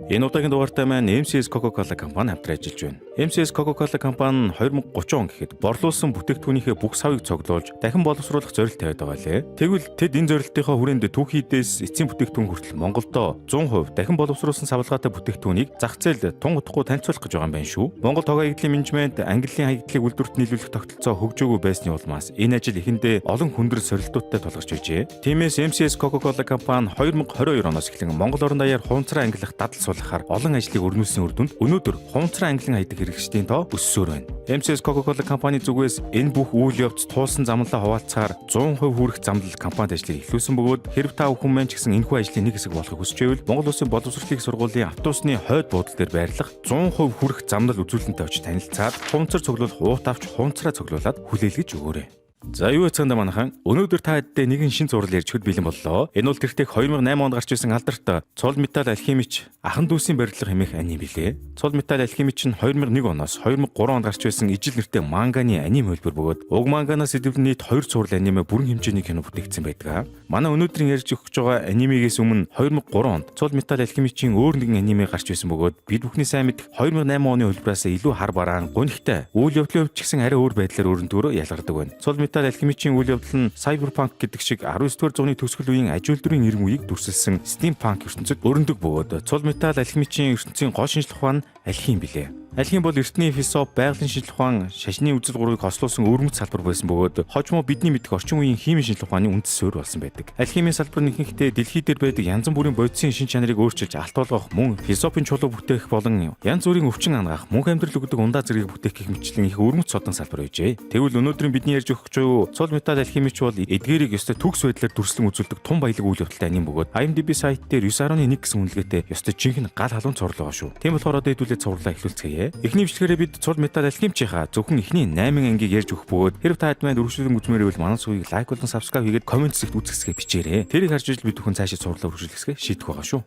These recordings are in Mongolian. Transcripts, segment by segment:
Энэ удаагийн дугаартай маань MCS Coca-Cola компани хамтран ажиллаж байна. MCS Coca-Cola компани 2030 он гэхэд борлуулсан бүтээгдэхүүнийхээ бүх савыг цуглуулж дахин боловсруулах зорилт тавиад байгаа лээ. Тэгвэл тэд энэ зорилтынхаа хүрээнд түүхийдээс эцсийн бүтээгдэхүүн хүртэл Монголдо 100% дахин боловсруулсан савлгаатай бүтээгдэхүүнийг зах зээлд тун утгагүй танилцуулах гэж байгаа юм байна шүү. Монгол тоогоо хаягдлын менежмент Английн хаягдлыг үйлдвэрт нийлүүлэх тогтолцоо хөгжөөгүй байсны улмаас энэ ажил эхэндээ олон хүндрэл сорилтуудтай тулгарч байжээ. Тиймээс MCS Coca-Cola компани 2022 оноос эхлэн Монгол орон даяар хуванцраа ангилах дадал суулгахаар олон ажлыг өрнүүлсэн үр дүнд өнөөдөр хуванцраа ангилан хаядаг хэрэгслийн тоо өссөөр байна. MCS Coca-Cola компани зүгээс энэ бүх үйл явц туулсан замлаа хуваалцахаар 100% хүрэх замлал компанид ажлыг эхлүүлсэн бөгөөд хэрв та бүхэн маань ч гэсэн энэхүү ажлын нэг хэсэг болохыг хүсч байвал Монгол Улсын боловсролын сургуулийн автобусны хойд буудал дээр байрлах 100% хүрэх замлал үзүүлэлттэй очиж танилцаад хуванцар цуглуулах уут авч хуванцраа цуглуулад хүлээлгэж өгөөрэй. За юу яцгаанда манайхан өнөөдөр та хэддээ нэгэн шин зураг ярьж хөт бэлэн боллоо. Энэ бол тэртээ 2008 онд гарч ирсэн алдарт цул металл алхимич ахан дүүсийн барилга хэмээх аним билээ. Цул металл алхимич нь 2001 оноос 2003 онд гарч ирсэн ижил нэртэй манганы аним хөлбөр бөгөөд уг манганаас сэдвэн нийт 2 цуврал аниме бүрэн хэмжээний кино бүтээгдсэн байдаг. Манай өнөөдрийн ярьж өгч байгаа анимигээс өмнө 2003 онд цул металл алхимичийн өөр нэгэн аниме гарч ирсэн бөгөөд бид бүхний сайн мэдэх 2008 оны хөлбрөөс илүү хар бараан гонхтой үйл явдлын хувьд ч гэсэн арай өөр байдлаар өөрөндөө ялгардаг байна. Цул металл алхимичийн үйл явдал нь Cyberpunk гэдэг шиг 19-р зууны төгсгөл үеийн аж үйлдвэрийн иргэн үеийг дүрсэлсэн Steampunk ертөнцид өрнөдөг бөгөөд цул металл алхимичийн ертөнцийн гол шинжлэх ухаан нь алхим билээ. Алхим бол эртний философи, байгалийн шинжлэх ухаан, шашны үзэл гурвыг хослуулсан өвөрмөц салбар байсан бөгөөд хожимо бидний мэддэг орчин үеийн химийн шинжлэх ухааны үндэс суурь болсон байдаг. Алхимийн салбар нь ихэнхдээ дэлхий дээр байдаг янз бүрийн бодисын шин чанарыг өөрчилж алт болгох, мөн философийн чулуу бүтээх болон янз бүрийн өвчин ангаах, мөнх амьдрал өгдөг ундаа зэргийг бүтээх гэх мэтлэн их өвөрмөц содон салбар байжээ. Тэгвэл өнөөдрийн бидний ярьж өгч буй цул металл алхимич бол эдгээрийг ёстой төгс байдлаар дүрслэн үзүүлдэг тун баялаг үйл явдалтай аним бөгөөд IMDb сайт дээр 9.1 гэсэн үнэлгээтэй ёстой жинхэнэ гал халуун цуврал байгаа шүү. Тийм болохоор одоо хэдүүлээ цувралаа эхлүүлцгээе. Эхний бичлэгээрээ бид цул металл алхимичийнхаа зөвхөн эхний 8 ангийг ярьж өгөх бөгөөд хэрв та хэд маань үргэлжлэн үзмээр байвал манай сувгийг лайк болон subscribe хийгээд комент хэсэгт үзэсгээ бичээрэй. Тэрийг харж ижил бид бүхэн цаашаа цувралаа үргэлжлэхээ шийдэх байгаа шүү.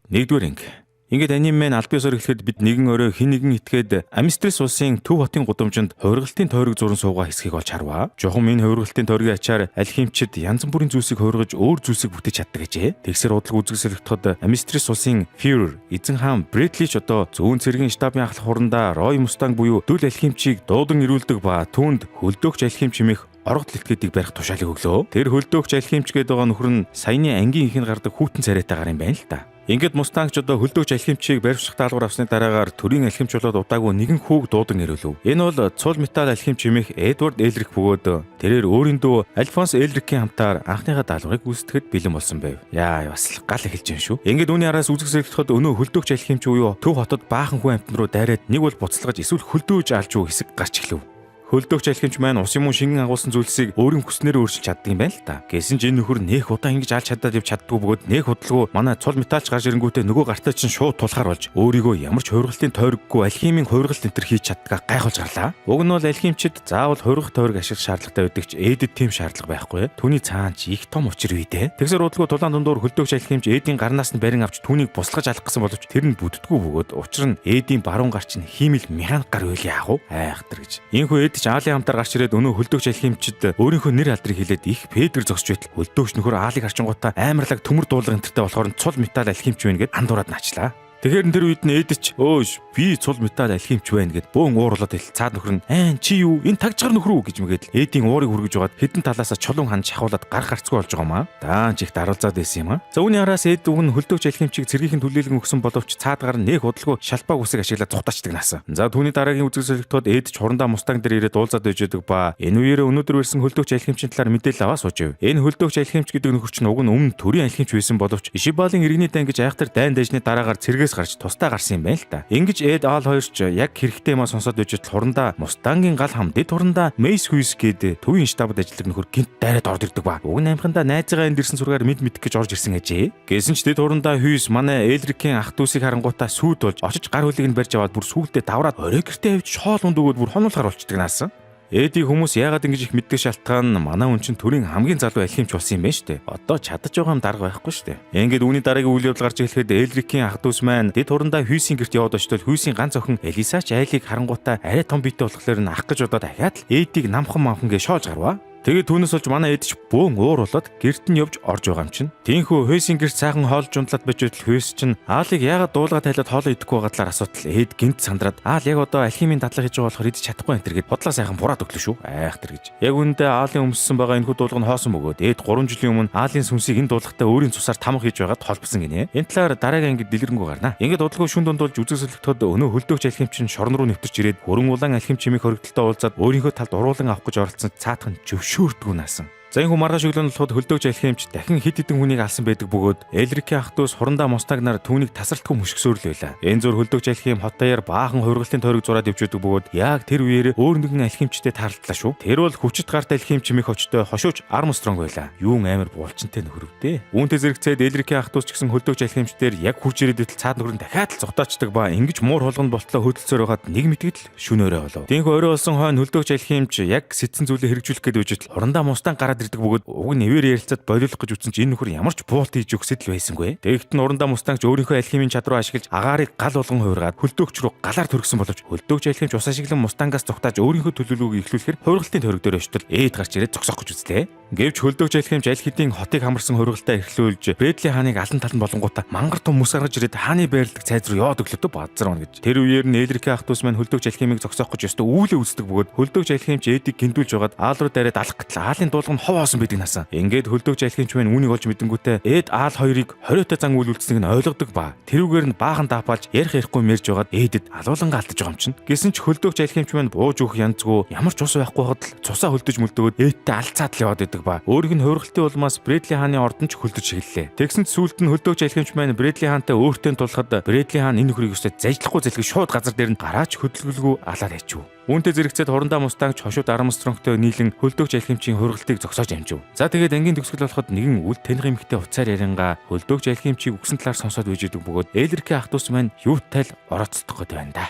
Нэгдүгээр анги. Ингээд аниме аль биесээр эхлэхэд бид нэгэн орой хин нэгэн итгээд Амистрис улсын Төв хотын гудамжинд хувиргалтын тойрог зуран суугаа хэсгийг олж харваа. Жохом энэ хувиргалтын тойргийн ачаар алхимчид янз бүрийн зүйлсийг хувиргаж өөр зүйлсийг бүтээж чаддаг гэжээ. Тэгсэр удлаг үзэгсэлэгдэхэд Амистрис улсын Führer эзэн хаан Брэдли ч одоо зүүн цэргийн штабын ахлах хурандаа Рой Мустанг буюу дөл алхимчийг дуудан ирүүлдэг ба түүнд хөлдөөгч алхимч хэмээх оргот литгэдийг барих тушаалыг өглөө. Тэр хөлдөөгч алхимч гэдэг байгаа нөхөр нь саяны ангийн ихэнд гардаг хүүтэн царайтай гар юм байна л да. Ингээд Мустангч одоо хөлдөөгч алхимчийг баривчих даалгавар авсны дараагаар төрийн алхимч болоод удаагүй нэгэн хүүг дуудан ирүүлв. Энэ бол цул металл алхимч хэмээх Эдвард Элрик бөгөөд тэрээр өөрийн дүү Альфонс Элрикийн хамтаар анхныхаа даалгаврыг гүйцэтгэхэд бэлэн болсон байв. Яа бас гал эхэлж байна шүү. Ингээд үүний араас үзэгсэлдэхэд өнөө хөлдөөгч алхимч буюу Төв хотод баахан хүн амтан руу дайраад нэг бол буцалгаж эсвэл хөлдөөж алж уу хэсэг гарч эхлэв. Хөлдөөгч алхимч маань ус юм уу шингэн агуулсан зүйлсийг өөрийн хүснээр өөрчилж чаддаг юм байна л та. Гэсэн ч энэ нөхөр нэх удаа ингэж алж чадаад явж чаддгүй бөгөөд нэх хөдөлгөө манай цул металлч гарч ирэнгүүтээ нөгөө гартаа чинь шууд тулахаар болж өөрийгөө ямар ч хувиргалтын тойроггүй алхимийн хувиргалт энтер хийж чаддгаа гайхуулж гарлаа. Уг нь бол алхимчид заавал хувиргах тойрог ашиглах шаардлагатай байдаг ч эдэд тийм шаардлага байхгүй. Түүний цаана ч их том учир үйдэ. Тэгсэр удалгүй тулаан дундуур хөлдөөгч алхимч эдийн гарнаас нь барин авч түүнийг буслахж алах гэсэн боловч тэр нь бүддгүү бөгөөд учир нь эдийн баруун гар чинь хиймэл механик гар үйл яах вэ? Айхтар гэж. Ийхүү эд ч аалын хамтар гарч ирээд өнөө хөлдөөгч алхимчид өөрийнхөө нэр алдрыг хэлээд их педэр зогсож байтал хөлдөөгч нөхөр аалыг харчингуудаа амарлаг төмөр дуулга энтертэй болохоор цул металл алхимч байна гэд андуураад наачлаа. Тэгэхээр тэр үед нь эдч өөш би цул металл алхимч байна гэд бөөн уурлаад ил цаад нөхөр нь чи юу энэ тагчгар нөхөр үү гэж мэгээд эдийн уурыг хүргэж байгаад хэдэн талаасаа чулуун хан шахуулаад гар гарцгүй болж байгаа юм аа. Даан чихт аруулзаад байсан юм аа. За үүний араас эд үг нь хөлдөөгч алхимчийг цэргийн төлөөлгөн өгсөн боловч цаад гар нь нэх удалгүй шалбааг үсэг ашиглаад цухтаачдаг наасан. За түүний дараагийн үзэгсэлэгтүүд эд ч хурандаа Мустанг дээр ирээд уулзаад байж байгаа ба энэ үеэрээ өнөөдөр ирсэн хөлдөөгч алхимчийн талаар мэдээлэл аваа сууж байв. Энэ хөлдөөгч алхимч гэдэг нөхөр чинь уг нь өмнө төрийн алхимч байсан боловч Ишибалын иргэний дан гэж айхтар дайн дайжны дараагаар цэргээс гарч тусдаа гарсан юм байна л та. Ингэж эд аал хоёр ч яг хэрэгтэй юмаа сонсоод байж хурандаа Мустангийн гал хам дэд хурандаа Мейс Хүйс гээд төвийн штабд ажилладаг нөхөр гинт дайраад орж ирдэг ба. Уг нь амхандаа найзгаа энд ирсэн сургаар мэдэх гэж орж ирсэн ажээ. Гэсэн ч дэд хурандаа Хүйс манай Элрикийн ах дүүсийг харангуйтаа сүйд болж очиж гар хөлийг нь барьж аваад бүр сүйдээ давраад орой гэртээ авч шоол унд өгөөд бүр хонуулахаар болчихдаг наасан. Эдийн хүмүүс яагаад ингэж их мэддэг шалтгаан нь манай хүн чинь төрийн хамгийн залуу алхимч болсон юм байна шүү дээ. Одоо чадаж байгаа юм дарга байхгүй шүү дээ. Ингээд үүний дараагийн үйл явдал гарч эхлэхэд Элрикийн ах дүүс маань дэд хурандаа Хүйсийн гэрт яваад очтол Хүйсийн ганц охин Элисач айлыг харангуйтаа арай том биетэй болохоор нь ах гэж удаа дахиад л эдийг намхан гэ шоолж гарваа. Тэгээд түүнээс болж манай эд ч бөөн уур болоод гэрт нь явж орж байгаа юм чинь. Тиймхүү хөөсийн гэрт сайхан хоол жундлаад байж байтал хөөс чинь аалыг яагаад дуулгаад тайлаад хоолоо идэхгүй байгаа талаар асуудал эд гинт сандраад аал яг одоо алхимийн дадлага хийж байгаа болохоор идэж чадахгүй энэ төр гэд бодлоо сайхан бураад өглөө шүү. Айхтар гэж. Яг үүндээ аалын өмссөн байгаа энэхүү дуулга нь хоосон бөгөөд эд 3 жилийн өмнө аалын сүнсийг энэ дуулгатай өөрийн цусаар тамга хийж байгаад холбосон гинэ. Энэ талаар дараагийн ангид дэлгэрэнгүй гарна. Ингээд удалгүй шүн дундуулж үзэсгэлэхэд өнөө хөлдөөгч алхимчин шорон руу нэвтэрч ирээд хөрөн улаан алхим чимийг хоригдолтой уулзаад өөрийнхөө талд уруулан авах гэж оролцсон цаатхан зөвшөөрдгүү наасан. За энэ маргааш өглөө болоход хөлдөөгч алхимч дахин хэд хэдэн хүнийг алсан байдаг бөгөөд Элрикийн ах トゥ ус хурандаа мустаг нар түүнийг тасралтгүй мөшгсөөр л байлаа. Энэ зур хөлдөөгч алхим хот даяар баахан хувиргалтын тойрог зураад явж байдаг бөгөөд яг тэр үеэр өөр нэгэн алхимчтэй тааралдлаа шүү. Тэр бол хүчит гарт алхим чимээх очтой хошууч Армстронг байлаа. Юун амар булчинтэй нөхөрөвдөө. Үүнтэй зэрэгцээд Элрикийн ах トゥ ус ч гэсэн хөлдөөгч алхимчдэр яг хурж ирээд цаад нөхөр нь дахиад л зогтоочдөг ба ингэж муур хулганд болтлоо хөдөлсөөр байгаад нэг мэтгэл шүнөөрэ болов. Тинхүү орой болсон хойно хөлдөөгч алхимч яг сэтсэн зүйлээ хэрэгжүүлэх гээд үжил хурандаа мустан гараад ирдэг бөгөөд нэвээр ярилцаад болиулах гэж үтсэн ч энэ нөхөр ямар ч буулт хийж өгсөд л байсангүй. Тэгэхэд нь урандаа мустангч өөрийнхөө алхимийн чадвараа ашиглаж агаарыг гал болгон хувиргаад хөлдөөгч рүү галаар төргсөн боловч хөлдөөгч алхимч ус ашиглан мустангаас зугатааж өөрийнхөө төлөвлөгөөг эхлүүлэхээр хувиргалтын тойрог дээр очтол ээд гарч ирээд зогсоох гэж үзлээ. Гэвч хөлдөөгч алхимч аль хэдийн хотыг хамарсан хувиргалтаа эхлүүлж Брэдли хааныг алан талан болонгуудаа мангар том мөс гаргаж ирээд хааны байрладаг цайз руу яваад өглөөдөө бадзарвна гэж. Тэр үеэр нь Элрикийн ах トゥ ус маань хөлдөөгч алхимыг зогсоох гэж ёстой үүлээ үздэг бөгөөд хөлдөөгч алхимч эдийг гиндүүлж байгаад аал руу дараад алах гэтэл аалын дуулга нь ховоосон байдаг насан. Ингээд хөлдөөгч алхимч маань үүнийг олж мэдэнгүүтээ эд аал хоёрыг 20-той зан үйл үлдсэнийг нь ойлгодог ба тэрүүгээр нь баахан даапаалж ярих ярихгүй мэрж байгаад эдэд алуулангаа алдаж байгаа юм чинь. Гэсэн ч хөлдөөгч алхимч маань бууж өгөх янзгүй ямар ч ус байхгүй хад л цусаа хөлдөж мөлдөгөөд эдтэй алцаад л яваад байдаг ба өөрийнх нь хувиргалтын улмаас Брэдли хааны ордон ч хөлдөж шиглэлээ. Тэгсэн ч сүүлд нь хөлдөөгч алхимч маань Брэдли хаантай өөртөө тулахад Брэдли хаан энэ нөхрийг өсөж зажлахгүй зэлгэж шууд газар дээр нь гараач хөдөлгөлгүй алаад ячив. Үүнтэй зэрэгцээд хурандаа мустангч хошууд Армстронгтой нийлэн хөлдөөгч алхимчийн хувиргалтыг зогсоож амжив. За тэгээд ангийн төгсгөл болоход нэгэн үл таних эмэгтэй уцаар яринга хөлдөөгч алхимчийг үгсэн талаар сонсоод байж идэг бөгөөд Элрикийн ах トゥ ус маань юутай л орооцолдох гээд байна да.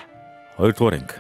2 дугаар анги.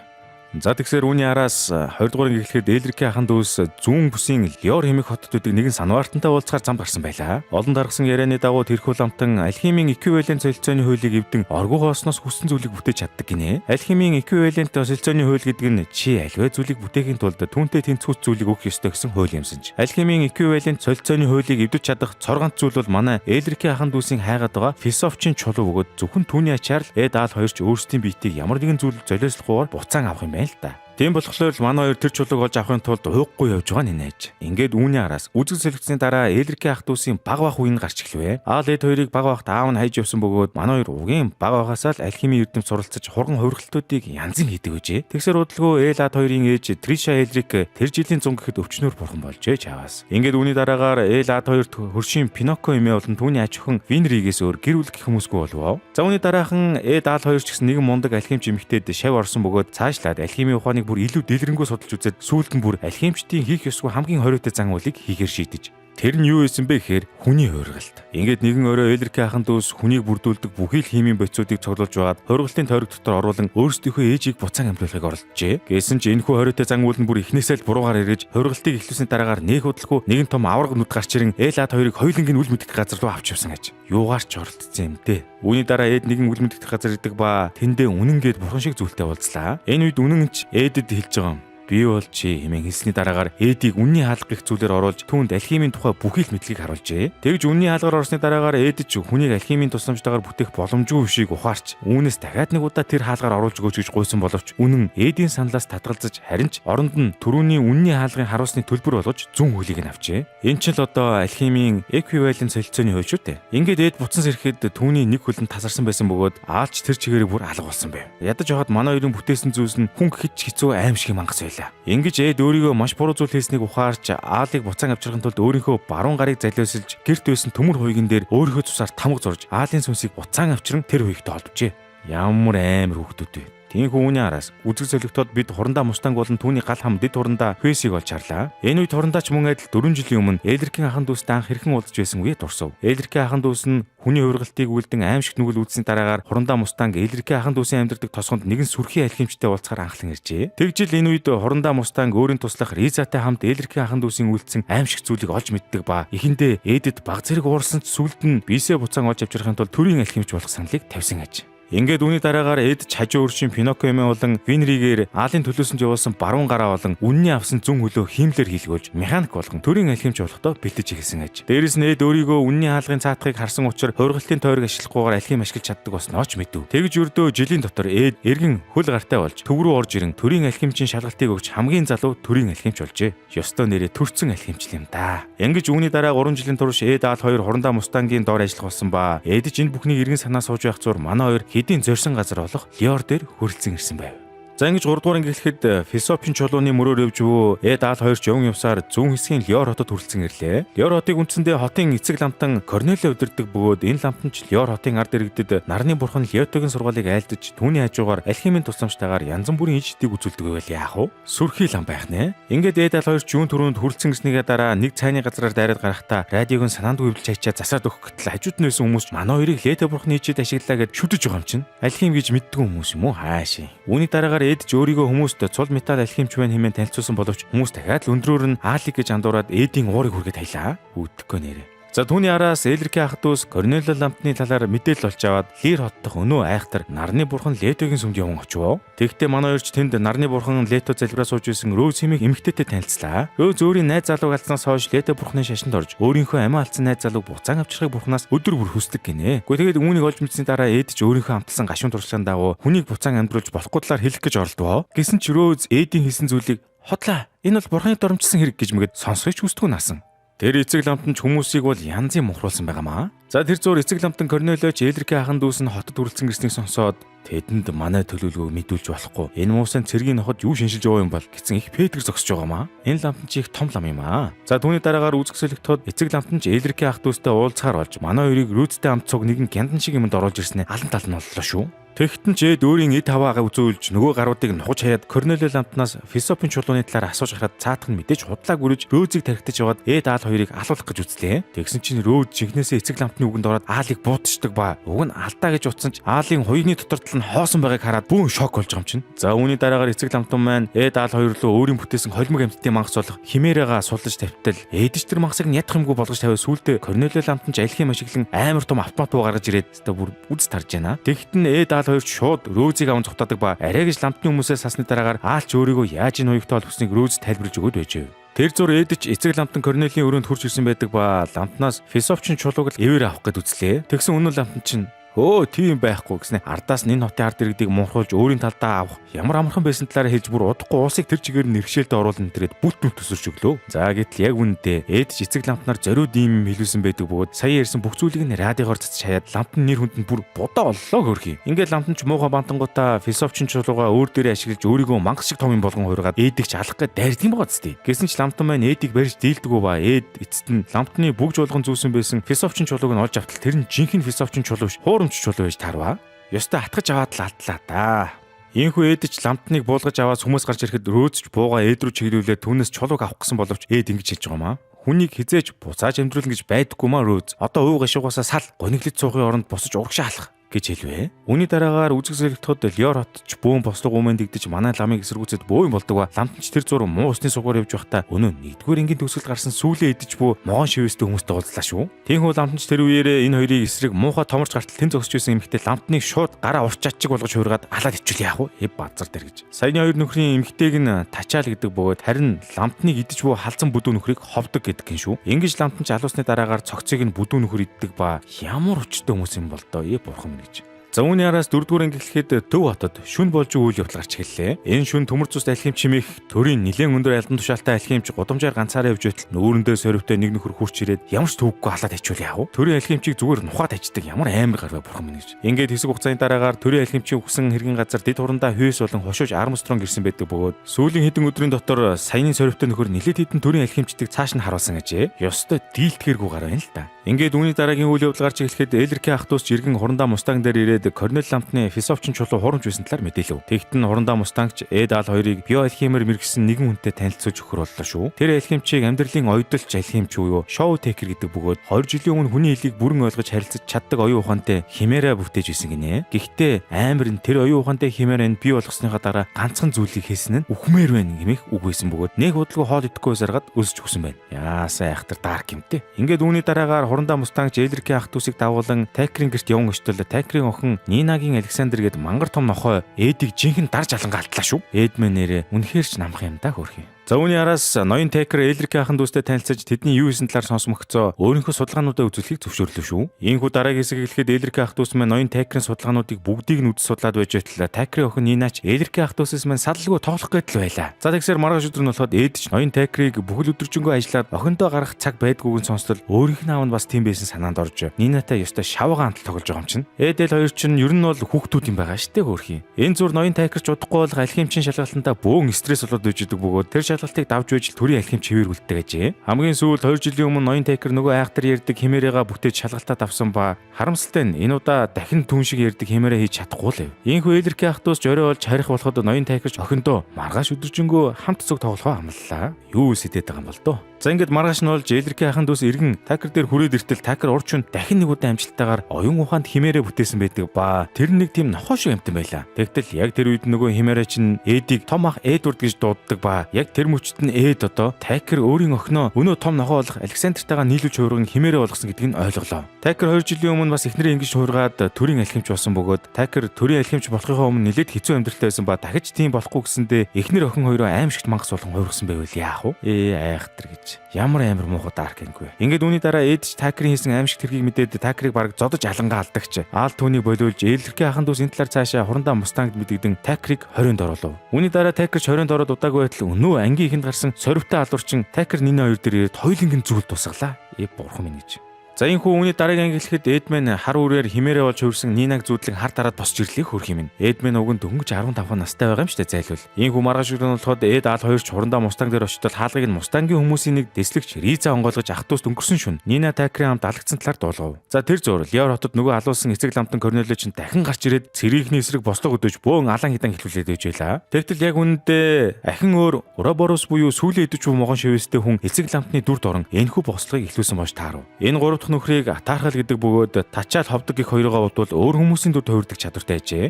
За тэгсээр үүний араас 20 дугаар анги эхлэхэд Элрикийн ахын дүүс зүүн бүсийн Лёр хэмээх хотуудыг нэгэн санваартантай уулзахаар зам гарсан байлаа. Олон даргасан ярианы дагуу тэрхүү ламтан алхимийн эквивалент солилцооны хуулийг эвдэн оргуу хоосноос хүссэн зүйлийг бүтээж чаддаг гинэ. Алхимийн эквивалент солилцооны хууль гэдэг нь чи альваа зүйлийг бүтээхийн тулд түүнтэй тэнцвүүц зүйлийг өгөх ёстой гэсэн хууль юмсан ч. Алхимийн эквивалент солилцооны хуулийг эвдэж чадах цоргант зүйл бол манай Элрикийн ахын дүүсийн хайгаад байгаа философчин чулуу бөгөөд зөвхөн түүний ачаар л эд аал хоёр ч өөрсдийн биетийг ямар нэгэн зүйл золиослохоор буцаан авах юм байна л да. Тийм болохоор л манай хоёр тэр чулууг олж авахын тулд уухгүй явж байгаа нь нээж. Ингээд үүний араас үзэг солилцсны дараа Элрикийн ах トゥ усын баг бах үеийн гарч эхлэвэ. Аал эд хоёрыг баг бахт аав нь хайж явсан бөгөөд манай хоёр угийн баг бахасаа л алхимийн эрдэмт суралцаж хурган хувиргалтуудыг янзын хийдэг гэжээ. Тэгсэр удалгүй Элад хоёрын ээж Триша Элрик тэр жилийн зун гэхэд өвчнөр бурхан болжээ чаваас. Ингээд үүний дараагаар Элад хоёрт хөршийн Пиноко эмээ болон түүний аж охин Винригээс өөр гэр бүл гэх хүмүүсгүй болов. За үүний дараахан Эд аал хоёр ч гэсэн нэгэн мундаг алхимч эмэгтэйд шав орсон бөгөөд цаашлаад алхимийн ухааныг бүр илүү дэлгэрэнгүй судалж үзээд сүүлд нь бүр алхимчдийн хийх ёсгүй хамгийн хориотой зан үйлийг хийхээр шийдэж. Тэр нь юу байсан бэ гэхээр хүний хувиргалт. Ингээд нэгэн орой Элрикийн ахын дүүс хүнийг бүрдүүлдэг бүхий л химийн бодисуудыг цуглуулж байгаад хувиргалтын тойрог дотор оруулан өөрсдийнхөө ээжийг буцаан амьдлуулахыг оролджээ. Гэсэн ч энэхүү хориотой зан үйл нь бүр эхнээсээ л буруугаар ирж хувиргалтыг эхлүүлсний дараагаар нэг удалгүй нэгэн том авраг нүд гарч ирэн Элад хоёрыг хоёулангийн үл мэдэх газар руу авч явсан гэж. Юугаар ч оролцсон юм дээ. Үүний дараа Эд нэгэн үл мэдэх газар ирдэг ба тэндээ үнэн гээд бурхан шиг зүйлтэй уулзлаа. Энэ үед үнэн ч Эдэд хэлж байгаа юм. Би бол чи хэмээн хэлсний дараагаар Эдийг үнний хаалга гэх зүйлээр оруулж түүнд алхимийн тухай бүхий л мэдлэгийг харуулжээ. Тэгж үнний хаалгаар орсны дараагаар Эд ч хүнийг алхимийн тусламжтайгаар бүтээх боломжгүй бишийг ухаарч үүнээс дахиад нэг удаа тэр хаалгаар оруулж өгөөч гэж гуйсан боловч үнэн Эдийн саналаас татгалзаж харин ч оронд нь түрүүний үнний хаалгын харуулсны төлбөр болгож зүүн хөлийг нь авчээ. Энэ ч л одоо алхимийн эквивалент солилцооны хууль шүү дээ. Ингээд Эд буцан сэрэхэд түүний нэг хөлөнд тасарсан байсан бөгөөд аалч тэр чигээрээ бүр алга болсон байв. Ядаж хаад манай хоёрын бүтээсэн зүйлс нь хүн хич хэцүү аимшиг мангас байв. Ингэж Эд өөрийгөө маш буруу зүйл хийснийг ухаарч аалыг буцаан авчрахын тулд өөрийнхөө баруун гарыг залиусэлж гэрт байсан төмөр хувийн дээр өөрийнхөө цусаар тамга зурж аалын сүнсийг буцаан авчран тэр хувигт олдвжээ. Ямар амар хүүхдүүд вэ. Тиймхүү үүний араас үзэг солигтод бид хурандаа мустанг болон түүний гал хам дэд хурандаа Хвесийг олж харлаа. Энэ үед хурандаач мөн адил 4 жилийн өмнө Элрикийн ахын дүүстэй анх хэрхэн уулзж байсан үе дурсав. Элрикийн ахын дүүс нь хүний хувиргалтыг үлдэн аимшиг нүгэл үүдсний дараагаар хурандаа мустанг Элрикийн ахын дүүсийн амьдардаг тосгонд нэгэн сүрхий алхимчтай уулзахаар анхлан иржээ. Тэгжил энэ үед хурандаа мустанг өөрийн туслах Ризатай хамт Элрикийн ахын дүүсийн үлдсэн аимшиг зүйлийг олж мэддэг ба эхэндээ Эдэд баг зэрэг уурсан ч сүлд нь бисээ буцаан олж авчрахын тулд төрийн алхимч болох саналыг тавьсан аж. Ингээд үүний дараагаар Эд хажуу өршин Пиноккио эмээ болон Винригээр Аалын төлөөсөнд явуулсан баруун гараа болон үнний авсан зүүн хөлөө хиймлэр хийлгүүлж механик болгон төрийн алхимч болохдоо бэлдэж эхэлсэн аж. Дээрээс нь Эд өөрийгөө үнний хаалгын цаатахыг харсан учраас хувиргалтын тойрог ашиглахгүйгээр алхим ашиглаж чаддаг бас нооч мэдв. Тэгж өрдөө жилийн дотор Эд эргэн хөл гартай болж төв рүү орж ирэн төрийн алхимчийн шалгалтыг өгч хамгийн залуу төрийн алхимч болжээ. Ёстой нэрээ төрцөн алхимч юм да. Ингэж үүний дараа 3 жилийн турш Эд Аал хоёр хурандаа мустангийн доор ажиллах болсон ба Эд ч энэ бүхнийг эргэн санаа сууж байх зур манай хоёр хэдийн зорьсон газар болох Лиор дээр хүрэлцэн ирсэн байв. За ингэж 3 дугаар ангиллэхэд Фисопын чулууны мөрөөр явж өвөө Эд Аал хоёр ч явн явсаар зүүн хэсгийн Лиор хотод хүрэлцэн ирлээ. Лиор хотыг үндсэндээ хотын эцэг ламтан Корнелио удирдаг бөгөөд энэ ламтан ч Лиор хотын ард иргэдэд нарны бурхан Леотогийн сургаалыг айлдаж түүний хажуугаар алхимын тусламжтайгаар янз бүрийн ижидийг үзүүлдэг байвал яах вэ? Сүрхий лам байх нэ. Ингээд Эд Аал хоёр ч юун түрүүнд хүрэлцэн ирснийгээ дараа нэг цайны газраар дайраад гарахдаа радиог нь санаанд хөвлөж хайчаад засаад өгөх гэтэл хажууд нь байсан хүмүүс манай хоёрыг Лето бурхны ижид ашиглаа гэд шүтэж байгаа юм чинь. Алхим гэж мэддэг хүмүүс юм уу хаашаа. Үүний дараагаар Эд ч өөрийгөө хүмүүст цул металл алхимч байна хэмээн танилцуулсан боловч хүмүүс дахиад л өндрөөр нь Аалыг гэж андуураад Эдийн уурыг хүргээд хаялаа. Үтгэхгүй нэрэ. За түүний араас Элрикийн ах дүүс Корнелио ламтны талаар мэдээлэл олж аваад Лир хот дахь өнөө айхтар нарны бурхан Летогийн сүмд явсан очив. Тэгэхдээ манай хоёрч тэнд нарны бурхан Лето залбираа сууж исэн Роуз хэмээх эмэгтэйтэй танилцлаа. Роуз өөрийн найз залууг алдснаас хойш Лето бурхны шашинд орж өөрийнхөө амиа алдсан найз залууг буцаан авчрахыг бурхнаас өдөр бүр хүсдэг гинэ. Гэхдээ тэгээд үүнийг олж мэдсэний дараа Эд ч өөрийнхөө амталсан гашуун туршлагын дагуу хүнийг буцаан амьдруулж болохгүй талаар хэлэх гэж оролдов. Гэсэн ч Роуз Эдийн хэлсэн зүйлийг хотлоо. Энэ бол бурхны доромжсон хэрэг гэж мэгэд сонсохыг хүсдэггүй наасан. Тэр эцэг ламтан ч хүмүүсийг бол янзын мухруулсан байгаамаа. За тэр зур эцэг ламтан Корнелио ч Элрикийн ахын дүүс нь хотод хүрэлцэн ирснийг сонсоод тэдэнд манай төлөвлөгөөг мэдүүлж болохгүй. Энэ муусан цэргийн ноход юу шинжилж байгаа юм бол гэсэн их Петр зогсож байгаамаа. Энэ ламтан ч их том лам юм аа. За түүний дараагаар үзэгсэлэгтод эцэг ламтан ч Элрикийн ах дүүстэй уулзахаар болж манай хоёрыг Рүцтэй хамт цуг нэгэн гяндан шиг юмд оруулж ирснээр алан тал нь боллоо шүү. Тэгтэн ч Эд өөрийн эд хаваагаа үзүүлж нөгөө гаруудыг нухаж хаяад Корнелио ламтнаас Фисопын чулууны талаар асууж харахад цаатах нь мэдээж худлаа гүрэж Рөзийг тархитаж яваад Эд Аал хоёрыг алуулах гэж үзлээ. Тэгсэн чинь Рөз жинхнээсээ эцэг ламтны үгэнд ороод Аалыг буутчихдаг ба уг нь алдаа гэж утсан ч Аалын хоёрны дотор тал нь хоосон байгааг хараад бүүн шок болж байгаа юм чинь. За үүний дараагаар эцэг ламтан маань Эд Аал хоёр руу өөрийн бүтээсэн холимог амьтдын мангас болох Химерагаа сулж тавьтал Эдж тэр мангасыг ядах юмгүй болгож тавиад сүулдэ Корнелио ламтан ч алхим ашиглан амар том автомат руу гаргаж ирээд өстө бүр үз тарж байна. Тэгтэн Эд Аал хоёр шууд Рөзийг аван цухтаадаг ба арай гэж ламтны хүмүүсээс сасны дараагаар Аалч өөрийгөө яаж энэ хоёртой холбосныг Рөз тайлбарлаж өгöd байжээ. Тэр зур Эдч эцэг ламтан Корнелийн өрөөнд хурж ирсэн байдаг ба ламтнаас Фисопчин чулууг л эвэр авах гэд үзлээ. Тэгсэн өнөө ламтан чинь тийм байхгүй гэснээр ардаас нь энэ хотын ард иргэдийг мунхруулж өөрийн талдаа авах ямар амархан байсан талаараа хэлж бүр удахгүй уусыг тэр чигээр нь нэрхшээлдээ оруулна тэрээд бүт төсөрч өглөө. За гэтэл яг үүндээ Эд эцэг ламтнаар зориуд ийм хэлүүлсэн байдаг бөгөөд сая ярьсан бүх зүйлийг нь радиогоор цацж хаяад ламтны нэр хүнд нь бүр бодоо оллоо хөрхий. Ингээд ламтан ч муухай бантангуудаа Фисопчин чулууга өөр дээрээ ашиглаж өөрийгөө мангас шиг том юм болгон хуургаад Эдийг ч алах гээд дайрдаг юм байгаа зү. Гэсэн ч ламтан маань Эдийг барьж дийлдэггүй ба Эд эцэст нь ламтны бүгж болгон зүүсэн байсан Фисопчин чулууг нь олж автал тэр нь жинхэнэ Фисопчин чулууш чулуу байж таарва. Ёстой атгаж аваад л алдлаа да. Ийхүү Эдч ламтныг буулгаж аваад хүмүүс гарч ирэхэд Рөөзч бууга Эд рүү чиглүүлээд түүнээс чулууг авах гэсэн боловч Эд ингэж хэлж байгаамаа. Хүнийг хизээж буцааж амьдруулна гэж байдаггүй маа Рөөз. Одоо ууг гашуугасаа сал гониглож суухын оронд босож урагшаа алах гэж хэлвэ. Үүний дараагаар үзэгсэлэгтод Лиор хотч бөөн бослого өмнө дэгдэж манай ламыг эсэргүүцэд бөө юм болдог ба ламтч тэр зур муу усны сугаар явж байхдаа өнөө нэгдүгээр ангийн төгсгөлд гарсан сүүлээ идэж бөө могон шивэстэй хүмүүстэй уулзлаа шүү. Тиймээс ламтч тэр үеэрээ энэ хоёрыг эсрэг муухай томорч гартал тэн зогсож байсан эмэгтэй ламтныг шууд гараа урчаачиг болгож хуургаад алаад ичүүл яах вэ? Базар дээр гэж. Саяны хоёр нөхрийн эмэгтэйг нь тачаал гэдэг бөгөөд харин ламтныг идэж бөө халзан бүдүү нөхрийг ховдог гэдэг юм шүү. Ингэж ламтч алуусны дараагаар цогцыг нь бүдүү нөхөр иддэг ба ямар өчтэй хүмүүс юм бол доо бурхан гэж. За үүний араас 4-р анги эхлэхэд Төв хотод шүн болж үйл явдал гарч эхэллээ. Энэ шүн төмөр цус алхимч хэмээх төрийн нэлээд өндөр алдан тушаалтай алхимч гудамжаар ганцаараа явж байтал нүүрэндээ сорвтой нэг нөхөр хурч ирээд ямар ч төвөггүй халаад хичүүл яав. Төрийн алхимчийг зүгээр нухаад аждаг ямар амар гарваа бурхан минь гэж. Ингээд хэсэг хугацааны дараагаар төрийн алхимчийн өгсөн хэргийн газар дэд хурандаа хүйс болон хошууж Армстронг ирсэн байдаг бөгөөд сүүлийн хэдэн өдрийн дотор саяны сорвтой нөхөр нэлээд хэдэн төрийн алхимчдыг цааш нь харуулсан ажээ. Ёстой дийлдэхэргүй гараа байна л да. Ингээд үүний дараагийн үйл явдал гарч эхлэхэд Элрикийн ах дүүс жиргэн хурандаа мустанг дээр ирээд Корнелио ламтны Фисопчин чулуу хурамж байсан талаар мэдээлв. Тэгтэн хурандаа мустангч Эд Аал хоёрыг био алхимээр мэргэсэн нэгэн хүнтэй танилцуулж өгөхөр боллоо шүү. Тэр алхимчийг амьдралын ойдолч алхимч буюу шоу текер гэдэг бөгөөд 20 жилийн өмнө хүний хэлийг бүрэн ойлгож харилцаж чаддаг оюун ухаантай Химера бүтээж байсан гинэ. Гэхдээ амар нь тэр оюун ухаантай Химера нь бий болгосныхаа дараа ганцхан зүйлийг хийсэн нь үхмээр байна гэмэх үг байсан бөгөөд нэг удалгүй хоол идэхгүй саргаад өсөж өгсөн байна. Яасаа айхтар дарк юмтэй. Ингээд үүний дараагаар хурандаа мустангч Элрикийн ах дүүсийг дагуулan Такрийн гэрт явсан очтол Такрийн охин охин Нинагийн Александр гээд мангар том нохой Эдийг жинхэнэ дарж алангаа алтлаа шүү. Эдмэ нэрээ үнэхээр ч намх юм да хөрхий. За үүний араас ноён Текер Элрикийн ахын дүүстэй танилцаж тэдний юу хийсэн талаар сонсомогцоо өөрийнхөө судалгаануудаа үзүүлэхийг зөвшөөрлөө шүү. Иймээс дараагийн хэсэг эхлэхэд Элрикийн ах дүүс маань ноён Текерийн судалгаануудыг бүгдийг нь үз судлаад байж байтал Текерийн охин Нинач Элрикийн ах дүүсээс маань садалгүй тоглох гэдэл байлаа. За тэгсээр маргааш өдөр нь болоход Эдч ноён Текерийг бүхэл өдөржингөө ажиллаад охиндоо гарах цаг байдгүйг нь сонстол өөрийнх нь аав нь бас тийм байсан санаанд орж Нинатай ёстой шаваагаан хандлт тоглож байгаа юм чинь. Эдэл хоёр чинь ер нь бол хүүхдүүд юм байгаа штэ хөрхий. Энэ зүр ноён Текер ч удахгүй бол алхимчин шалгалтандаа бөөн стресс болоод үйждэг бөгөөд тэр шалгалтыг давж байж төрийн алхимч хэвээрүүлдэг ажээ. Хамгийн сүүлд 2 жилийн өмнө ноён Текер нөгөө айхтар ярьдаг хэмээрээга бүтээж шалгалтаа давсан ба харамсалтай нь энэ удаа дахин түн шиг ярьдаг хэмээрээ хийж чадахгүй л. Ийхүү Элрикийн ах дүүс жорой болж харих болоход ноён Текерч охиндоо маргааш өдөржингөө хамт цуг тоглохоо амлалаа. Юу сэтэд байгаа юм бол доо. За ингээд маргааш нь болж Элрикийн ахын дүүс иргэн Текер дээр хүрээд иртэл Текер урчин дахин нэг удаа амжилттайгаар оюун ухаанд химээрээ бүтээсэн байдаг ба тэр нэг тийм нохоо шиг амтан байлаа. Тэгтэл яг тэр үед нөгөө химээрээ чинь Эдийг том ах Эдвард гэж дууддаг ба яг тэр мөчт нь Эд одоо Текер өөрийн охиноо өнөө том нохоо болох Александертайгаа нийлүүлж хуурган химээрээ болгосон гэдгийг нь ойлголоо. Текер 2 жилийн өмнө бас эхнэрээ ингэж хуургаад төрийн алхимч болсон бөгөөд Текер төрийн алхимч болохын өмнө нэлээд хэцүү амьдралтай байсан ба дахиж тийм болохгүй гэсэндээ эхнэр охин хоёроо аимшигт мангас болгон хуургасан байвал яах вэ? Айхтар гэж. Ямар амар муухай дарк гингүй. Ингээд үүний дараа Эдч Текерийн хийсэн аимшигт хэргийг мэдээд Текерийг бараг зодож алангаа алдагч. Аал түүнийг болиулж Элрикийн ахын дүүс энэ талаар цаашаа хурандаа мустангд мэдэгдэн Текерийг 20-нд оруулав. Үүний дараа Текерч 20-нд ороод удаагүй байтал өнөө ангийн ихэнд гарсан сорвтой алуурчин Текер Нина хоёр дээр хоёулангийн зүйл тусгалаа. Бурхан минь гэж. За энэ үүний дараагийн анги хэлэхэд Эдмэн хар үрээр химээрээ болж хөрсөн Нинаг зүүдлэг хар дараад босч ирлээ хөрх юм. Эдмэн уг нь дөнгөж 15 настай байгаа юм штэ зайлвал. Энэ маргааш өдөр нь болоход Эд аал хоёр ч хурандаа мустанг дээр очтол хаалгыг нь мустангийн хүмүүсийн нэг дэслэгч Риза онгойлгож ах дүүст өнгөрсөн шүн Нина Текерийн хамт алгацсан талаар дуулгав. За тэр зур Леор хотод нөгөө алуулсан эцэг ламтан Корнелио чинь дахин гарч ирээд цэрийнхний эсрэг бослог өдөөж бөөн алан хидан хэлүүлээд байж байлаа. Тэгтэл яг үүндээ ахин өөр Уроборос буюу сүүлийн эдвч могон шивэстэй хүн эцэг ламтны дүрд орон энэхүү бослогыг эхлүүлсэн болж таарав. Энэ гурав нөхрийг атаархал гэдэг бөгөөд тачаал ховдог гих хоёроо бодвол өөр хүмүүсийн дүр төвөрдөг чадвартай ажээ.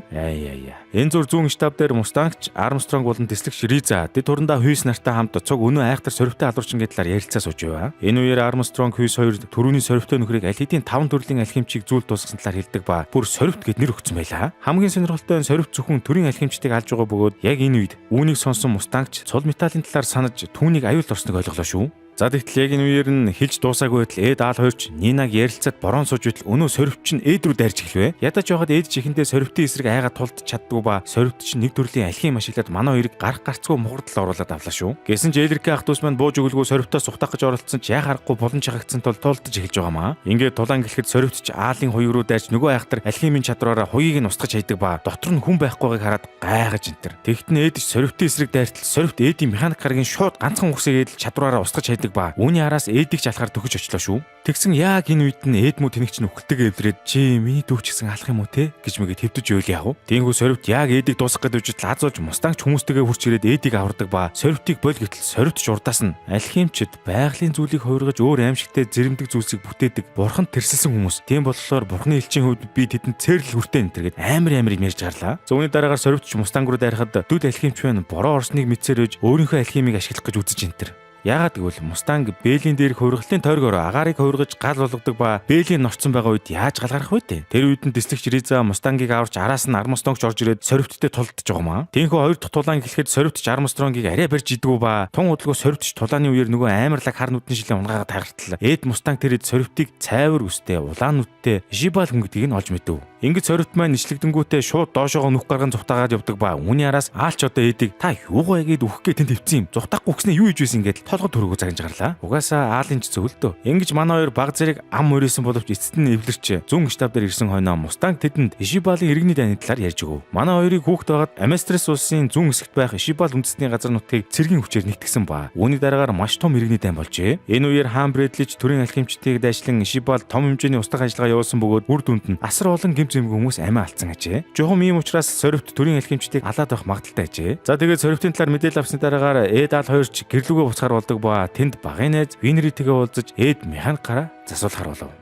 Энэ зур зүүн штаб дээр Мустангч Армстронг болон дэслэгч Риза дэд турандаа Хүйс нартай хамт цуг өнөө айхтар сорвтой алуурчин гэдлээр ярилцаа сууж байв. Энэ үеэр Армстронг Хүйс хоёр түрүүний сорвтой нөхрийг аль хэдийн 5 төрлийн алхимчийг зүйл тусгасан талаар хэлдэг ба бүр сорвт гэд нэр өгсөн байлаа. Хамгийн сонирхолтой нь сорвт зөвхөн төрийн алхимчдыг алж байгаа бөгөөд яг энэ үед үүнийг сонсон Мустангч цул металлын талаар санаж түүнийг аюулд орсныг ойлголоо шүү. За тэгтэл яг энэ үеэр нь хэлж дуусаагүй байтал Эд аал хоёрч Нинаг ярилцаад борон сууж байтал өнөө сорвт чинь Эд рүү дайрч эхлэв. Ядаж явахад Эд чихэндээ сорвтын эсрэг айгаад тулд чаддгүй ба сорвт чинь нэг төрлийн алхим ашиглаад манай хоёрыг гарах гарцгүй мухардал оруулаад авлаа шүү. Гэсэн ч Элрикийн ах дүүс маань бууж өгөлгүй сорвтоос ухтах гэж оролцсон ч яа харахгүй болон чагагдсан тул тулдж эхэлж байгаамаа. Ингээд тулаан гэлэхэд сорвт ч аалын хоёр руу дайрч нөгөө айхтар алхимын чадвараараа хуйгийг нь устгаж хайдаг ба дотор нь хүн байхгүйгийг хараад гайхаж энтер. Тэгтэн Эд сорвтын эсрэг дайртал сорвт Эдийн механик гарагийн шууд ганцхан үхсээгээд чадвараараа устгаж хайдаг ба үүний араас Эдийг ч алахаар төгөж очлоо шүү. Тэгсэн яг энэ үед нь Эд мүү тэнэгч нь үхэлтэйг эвдрээд чи миний дүү ч гэсэн алах юм уу те гэж мэгээ твдэж ивэл яах вэ? Тэнгүү сорвт яг Эдийг дуусгах гэж үжил лазуулж Мустангч хүмүүстэйгээ хурч ирээд Эдийг авардаг ба сорвтыг бол гэтэл сорвт ч урдаас нь алхимчид байгалийн зүйлийг хувиргаж өөр аимшигтэй зэрэмдэг зүйлсийг бүтээдэг бурханд тэрсэлсэн хүмүүс. Тийм болохоор бурхны элчийн хувьд би тэдэнд цэрлэл хүртэй энтергээд амар юм ярьж гарлаа. Зүүнний дараагаар сорвт ч Мустанг руу дайрахад дүд алхимч байна бороо орсныг мэдсээр өж өөрийнхөө алхимыг ашиглах гэж үзэж энтер. Яагаад гэвэл Мустанг Бэйлийн дээр хувиргалын тойргоор агарыг хувиргаж гал болгодог ба Бэйлийн норцсон байгаа үед яаж гал гарах вэ те? Тэр үед нь дэслэгч Риза Мустангийг аварч араас нь Армстронгч орж ирээд сорвттэй тулдж байгаамаа. Тэнхүү хоёр дахь тулаан гэлэхэд сорвтч Армстронгийг арай барьж идэггүй ба тун удалгүй сорвтч тулааны үеэр нөгөө амарлаг хар нүдний шилэн унгаагаад тагартал. Эд Мустанг тэрэд сорвтыг цайвар үстэй улаан нүдтэй жибал хүн гэдгийг нь олж мэдэв. Ингэж сорвт маань ичлэгдэнгүүтээ шууд доошоогоо нүх гарган зүхтаагаад явдаг ба үүний араас аалч одоо Эдийг та юугаа гээд үхэх гээд тэнд твцсэн юм. Зүхтахгүй гэснээр юу хийж байсан ингээд толгой төрөгөө загнаж гарлаа. Угаасаа аалын ч зөвлөдөө. Ингэж манай хоёр баг зэрэг ам өрөөсөн боловч эцэст нь эвлэрч зүүн штаб дээр ирсэн хойноо Мустанг тэдэнд Ишибалын иргэний дайны талаар ярьж өгөв. Манай хоёрыг хүүхэд байгаад Аместрес улсын зүүн хэсэгт байх Ишибал үндэстний газар нутгийг цэргийн хүчээр нэгтгсэн ба үүний дараагаар маш том иргэний дайн болжээ. Энэ үеэр Хаан Брэдлич төрийн алхимчдыг дайшлан Ишибал том хэмжээний устгах ажиллагаа явуулсан бөгөөд үр дүнд нь асар олон гэмт зэмгүй хүмүүс амиа алдсан ажээ. Жохом ийм учраас сорвт төрийн алхимчдыг алаад байх магадaltaй ажээ. За тэгээд сорвтын талаар мэдээлэл авсны дараагаар Эд аал хоёрч гэрлүүгөө буцахаар болдог ба тэнд багын найз Винритэйгээ уулзаж Эд механик гараа засуулахар болов.